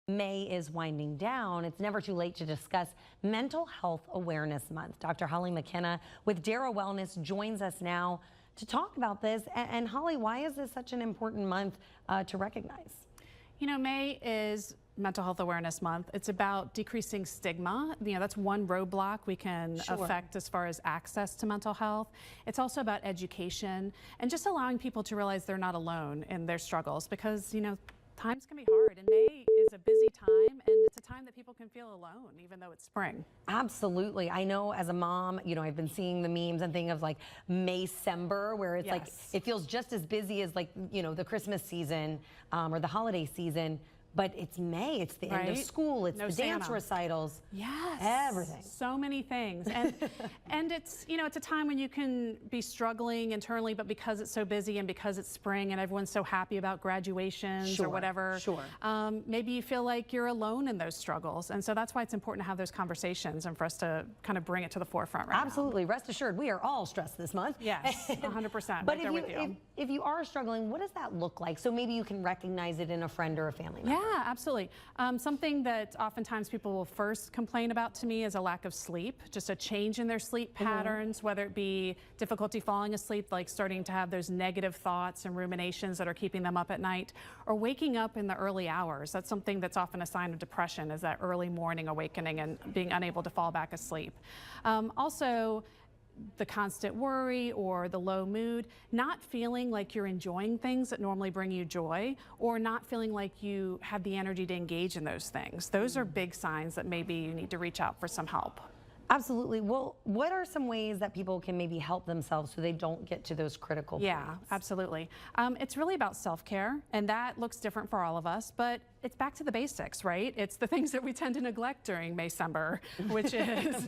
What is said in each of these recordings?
May is winding down, it's never too late to discuss Mental Health Awareness Month. Dr. Holly McKenna with Darrow Wellness joins us now to talk about this. And Holly, why is this such an important month to recognize? You know, May is Mental Health Awareness Month. It's about decreasing stigma. You know, that's one roadblock we can affect as far as access to mental health. It's also about education and just allowing people to realize they're not alone in their struggles, because, you know, times can be hard, and May is a busy time, and it's a time that people can feel alone even though it's spring. Absolutely. I know as a mom, you know, I've been seeing the memes and things of like Maycember, where it's like it feels just as busy as, like, you know, the Christmas season or the holiday season. But it's May, it's the end of school, it's the dance recitals. Yes. Everything. So many things. And it's, you know, it's a time when you can be struggling internally, but because it's so busy and because it's spring and everyone's so happy about graduations or whatever, maybe you feel like you're alone in those struggles. And so that's why it's important to have those conversations and for us to kind of bring it to the forefront right Absolutely. Now. Rest assured, we are all stressed this month. Yes, 100%. But if you are struggling, what does that look like? So maybe you can recognize it in a friend or a family member. Yeah, absolutely. Something that oftentimes people will first complain about to me is a lack of sleep, just a change in their sleep patterns, whether it be difficulty falling asleep, like starting to have those negative thoughts and ruminations that are keeping them up at night, or waking up in the early hours. That's something that's often a sign of depression, is that early morning awakening and being unable to fall back asleep. Also, the constant worry or the low mood, not feeling like you're enjoying things that normally bring you joy, or not feeling like you have the energy to engage in those things. Those are big signs that maybe you need to reach out for some help. Absolutely. Well, what are some ways that people can maybe help themselves so they don't get to those critical points? Yeah, absolutely. It's really about self-care, and that looks different for all of us, but it's back to the basics, right? It's the things that we tend to neglect during Maycember, which is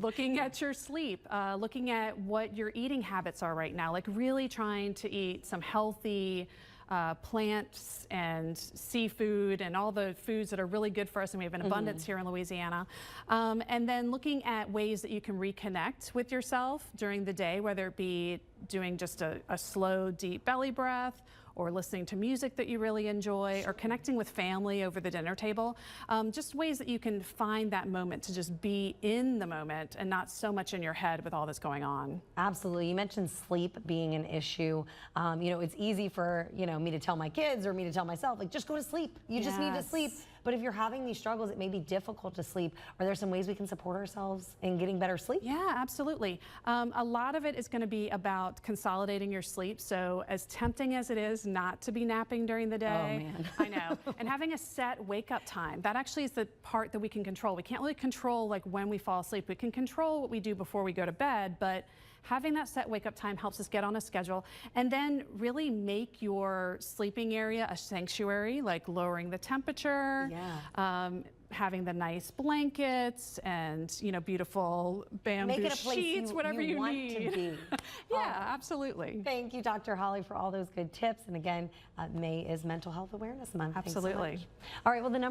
looking at your sleep, looking at what your eating habits are right now, like really trying to eat some healthy plants and seafood and all the foods that are really good for us, and we have an abundance here in Louisiana. And then looking at ways that you can reconnect with yourself during the day, whether it be doing just a slow, deep belly breath, or listening to music that you really enjoy, or connecting with family over the dinner table. Just ways that you can find that moment to just be in the moment and not so much in your head with all that's going on. Absolutely. You mentioned sleep being an issue. You know, it's easy for, you know, me to tell my kids or me to tell myself, like, just go to sleep. You just need to sleep. But if you're having these struggles, it may be difficult to sleep. Are there some ways we can support ourselves in getting better sleep? Yeah, absolutely. A lot of it is going to be about consolidating your sleep. So as tempting as it is not to be napping during the day, I know, and having a set wake up time, that actually is the part that we can control. We can't really control like when we fall asleep. We can control what we do before we go to bed, but having that set wake up time helps us get on a schedule, and then really make your sleeping area a sanctuary, like lowering the temperature, having the nice blankets and, you know, beautiful bamboo sheets, whatever you want need. To be. Yeah, absolutely. Thank you, Dr. Holly, for all those good tips. And again, May is Mental Health Awareness Month. Absolutely. Thanks so much. All right, well, the number